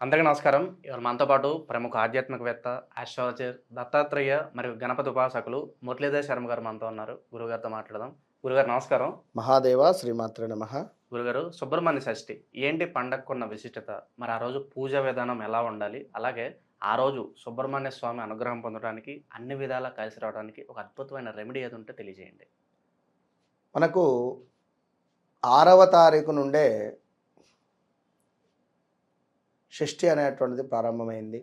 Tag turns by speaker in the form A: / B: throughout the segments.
A: అందరికీ నమస్కారం. ఇవాళ మనతో పాటు ప్రముఖ ఆధ్యాత్మికవేత్త, ఆస్ట్రాలజర్, దత్తాత్రేయ మరియు గణపతి ఉపాసకులు మురళీధర్ శర్మ గారు మనతో ఉన్నారు. గురుగారితో మాట్లాడదాం. గురుగారు నమస్కారం.
B: మహాదేవ శ్రీమాత్రే నమః.
A: గురుగారు, సుబ్రహ్మణ్య షష్ఠి ఏంటి పండగకున్న విశిష్టత? మరి ఆ రోజు పూజా విధానం ఎలా ఉండాలి? అలాగే ఆ రోజు సుబ్రహ్మణ్య స్వామి అనుగ్రహం పొందడానికి అన్ని విధాలా కలిసి రావడానికి ఒక అద్భుతమైన రెమెడీ ఏది ఉంటే తెలియజేయండి.
B: మనకు 6వ తారీఖు నుండే షష్ఠి అనేటువంటిది ప్రారంభమైంది.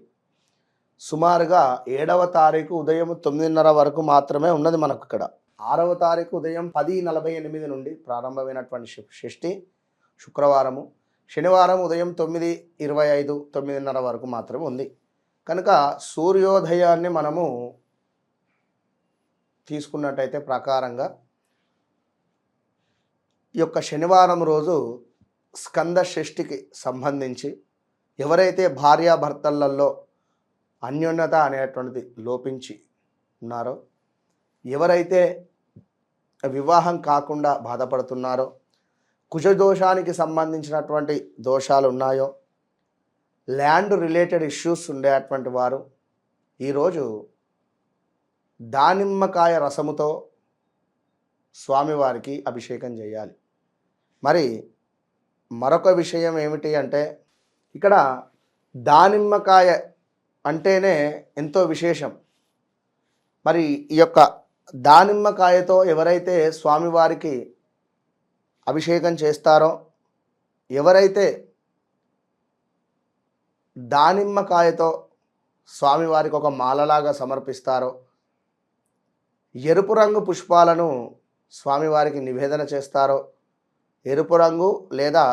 B: సుమారుగా 7వ తారీఖు ఉదయం 9:30 వరకు మాత్రమే ఉన్నది మనకు ఇక్కడ. 6వ తారీఖు ఉదయం 10:48 నుండి ప్రారంభమైనటువంటి షష్ఠి శుక్రవారము. శనివారం ఉదయం 9:25, 9:30 వరకు మాత్రమే ఉంది. కనుక సూర్యోదయాన్ని మనము తీసుకున్నట్టయితే ప్రకారంగా ఈ యొక్క శనివారం రోజు స్కంద షష్ఠికి సంబంధించి ఎవరైతే భార్యాభర్తలలో అన్యోన్యత అనేటువంటిది లోపించి ఉన్నారో, ఎవరైతే వివాహం కాకుండా బాధపడుతున్నారో, కుజదోషానికి సంబంధించినటువంటి దోషాలు ఉన్నాయో, ల్యాండ్ రిలేటెడ్ ఇష్యూస్ ఉండేటువంటి వారు ఈరోజు దానిమ్మకాయ రసముతో స్వామివారికి అభిషేకం చేయాలి. మరి మరొక విషయం ఏమిటి అంటే, ఇక్కడ దానిమ్మకాయ అంటేనే ఎంతో విశేషం. మరి ఈ యొక్క దానిమ్మకాయతో ఎవరైతే స్వామివారికి అభిషేకం చేస్తారో, ఎవరైతే దానిమ్మకాయతో స్వామివారికి ఒక మాలలాగా సమర్పిస్తారో, ఎరుపు రంగు పుష్పాలను స్వామివారికి నివేదన చేస్తారో, ఎరుపు రంగు లేదా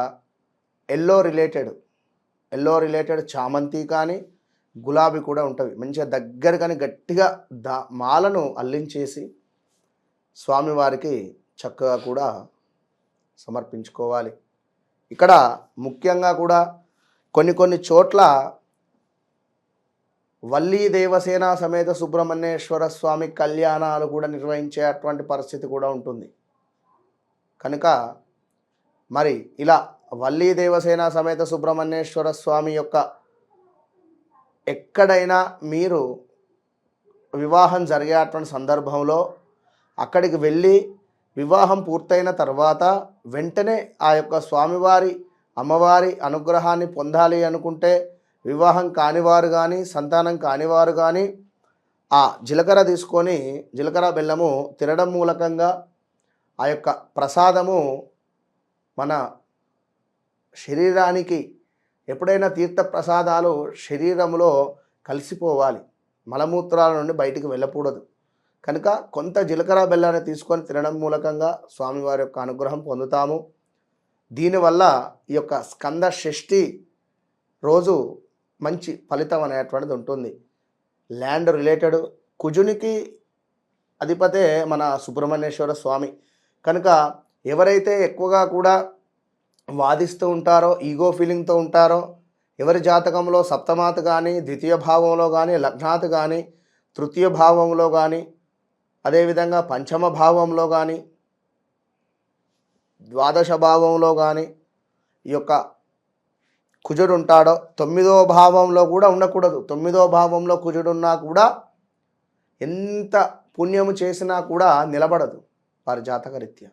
B: ఎల్లో రిలేటెడ్ చామంతి కానీ గులాబీ కూడా ఉంటుంది. మంచిగా దగ్గర కానీ గట్టిగా మాలను అల్లించేసి స్వామివారికి చక్కగా కూడా సమర్పించుకోవాలి. ఇక్కడ ముఖ్యంగా కూడా కొన్ని చోట్ల వల్లీ దేవసేన సమేత సుబ్రహ్మణ్యేశ్వర స్వామి కళ్యాణాలు కూడా నిర్వహించేటువంటి పరిస్థితి కూడా ఉంటుంది. కనుక మరి ఇలా వల్లీ దేవసేన సమేత సుబ్రహ్మణ్యేశ్వర స్వామి యొక్క ఎక్కడైనా మీరు వివాహం జరిగేటువంటి సందర్భంలో అక్కడికి వెళ్ళి వివాహం పూర్తయిన తర్వాత వెంటనే ఆ యొక్క స్వామివారి అమ్మవారి అనుగ్రహాన్ని పొందాలి అనుకుంటే, వివాహం కానివారు కానీ సంతానం కానివారు కానీ ఆ జీలకర్ర తీసుకొని జీలకర్ర బెల్లము తినడం మూలకంగా ఆ యొక్క ప్రసాదము మన శరీరానికి ఎప్పుడైనా తీర్థ ప్రసాదాలు శరీరంలో కలిసిపోవాలి, మలమూత్రాల నుండి బయటికి వెళ్ళకూడదు. కనుక కొంత జీలకర్ర బెల్లాన్ని తీసుకొని తినడం మూలకంగా స్వామివారి యొక్క అనుగ్రహం పొందుతాము. దీనివల్ల ఈ యొక్క స్కంద షష్ఠి రోజు మంచి ఫలితం అనేటువంటిది ఉంటుంది. ల్యాండ్ రిలేటెడ్ కుజునికి అధిపతే మన సుబ్రహ్మణ్యేశ్వర స్వామి. కనుక ఎవరైతే ఎక్కువగా కూడా వాదిస్తూ ఉంటారో, ఈగో ఫీలింగ్తో ఉంటారో, ఎవరి జాతకంలో సప్తమాత్ కానీ, ద్వితీయ భావంలో కానీ, లగ్నాత్ కానీ, తృతీయ భావంలో కానీ, అదేవిధంగా పంచమ భావంలో కానీ, ద్వాదశ భావంలో కానీ ఈ యొక్క కుజుడు ఉంటాడో, 9వ భావంలో కూడా ఉండకూడదు. 9వ భావంలో కుజుడున్నా కూడా ఎంత పుణ్యము చేసినా కూడా నిలబడదు వారి జాతకరీత్యా.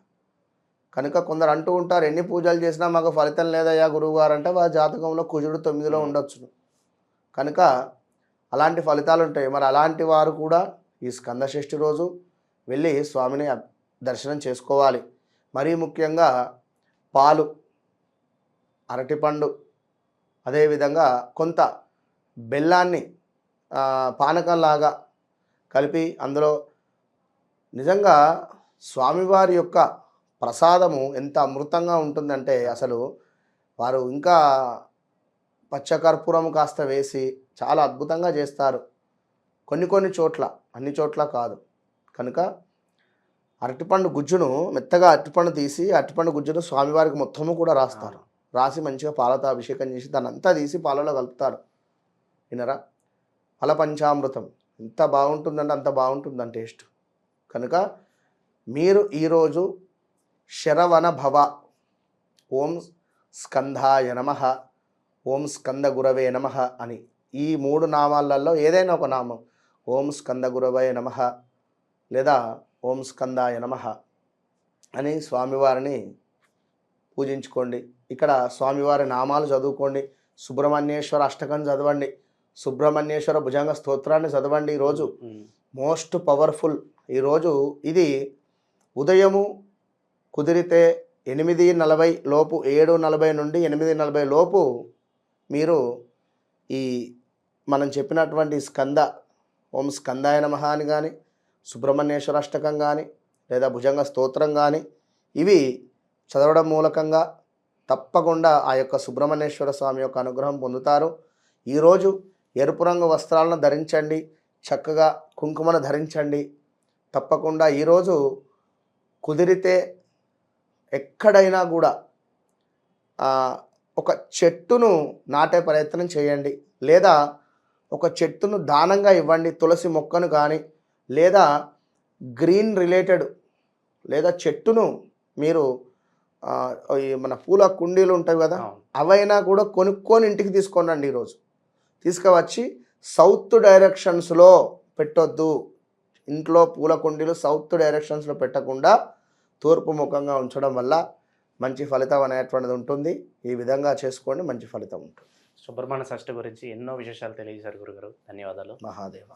B: కనుక కొందరు అంటూ ఉంటారు, ఎన్ని పూజలు చేసినా మాకు ఫలితం లేదయ్యా గురువుగారు అంటే వారి జాతకంలో కుజుడు 9లో ఉండొచ్చును. కనుక అలాంటి ఫలితాలు ఉంటాయి. మరి అలాంటి వారు కూడా ఈ స్కంద షష్ఠి రోజు వెళ్ళి స్వామిని దర్శనం చేసుకోవాలి. మరీ ముఖ్యంగా పాలు, అరటిపండు, అదేవిధంగా కొంత బెల్లాన్ని పానకంలాగా కలిపి అందులో నిజంగా స్వామివారి యొక్క ప్రసాదము ఎంత అమృతంగా ఉంటుందంటే అసలు వారు ఇంకా పచ్చకర్పూరం కాస్త వేసి చాలా అద్భుతంగా చేస్తారు. కొన్ని చోట్ల, అన్ని చోట్ల కాదు. కనుక అరటిపండు గుజ్జును మెత్తగా అరటిపండు తీసి అరటిపండు గుజ్జును స్వామివారికి మొత్తము కూడా రాస్తారు. రాసి మంచిగా పాలతో అభిషేకం చేసి దాన్ని అంతా తీసి పాలలో కలుపుతారు. వినరా, ఫల పంచామృతం ఎంత బాగుంటుందంటే అంత బాగుంటుందని టేస్ట్. కనుక మీరు ఈరోజు శరవణ భవ, ఓం స్కంధాయ నమః, ఓం స్కంద గురవే నమః అని ఈ 3 నామాలలో ఏదైనా ఒక నామం ఓం స్కంద గురవే నమః లేదా ఓం స్కందాయ నమః అని స్వామివారిని పూజించుకోండి. ఇక్కడ స్వామివారి నామాలు చదువుకోండి. సుబ్రహ్మణ్యేశ్వర అష్టకం చదవండి. సుబ్రహ్మణ్యేశ్వర భుజంగ స్తోత్రాన్ని చదవండి. ఈరోజు మోస్ట్ పవర్ఫుల్. ఈరోజు ఇది ఉదయము కుదిరితే 8:40 లోపు 7:40 నుండి 8:40 లోపు మీరు ఈ మనం చెప్పినటువంటి స్కంద ఓం స్కందాయ నమః అని కానీ సుబ్రహ్మణ్యేశ్వర అష్టకం కానీ లేదా భుజంగ స్తోత్రం కానీ ఇవి చదవడం మూలకంగా తప్పకుండా ఆ యొక్క సుబ్రహ్మణ్యేశ్వర స్వామి యొక్క అనుగ్రహం పొందుతారు. ఈరోజు ఎరుపు రంగు వస్త్రాలను ధరించండి. చక్కగా కుంకుమను ధరించండి. తప్పకుండా ఈరోజు కుదిరితే ఎక్కడైనా కూడా ఒక చెట్టును నాటే ప్రయత్నం చేయండి. లేదా ఒక చెట్టును దానంగా ఇవ్వండి. తులసి మొక్కను కానీ లేదా గ్రీన్ రిలేటెడ్ లేదా చెట్టును మీరు ఈ మన పూల కుండీలు ఉంటాయి కదా, అవైనా కూడా కొనుక్కొని ఇంటికి తీసుకోండి. ఈరోజు తీసుకువచ్చి సౌత్ డైరెక్షన్స్లో పెట్టొద్దు. ఇంట్లో పూల కుండీలు సౌత్ డైరెక్షన్స్లో పెట్టకుండా తూర్పు ముఖంగా ఉంచడం వల్ల మంచి ఫలితం అనేటువంటిది ఉంటుంది. ఈ విధంగా చేసుకోండి, మంచి ఫలితం ఉంటుంది.
A: సుబ్రహ్మణ్య షష్ఠి గురించి ఎన్నో విశేషాలు తెలియజేశారు గురుగారు. ధన్యవాదాలు.
B: మహాదేవ.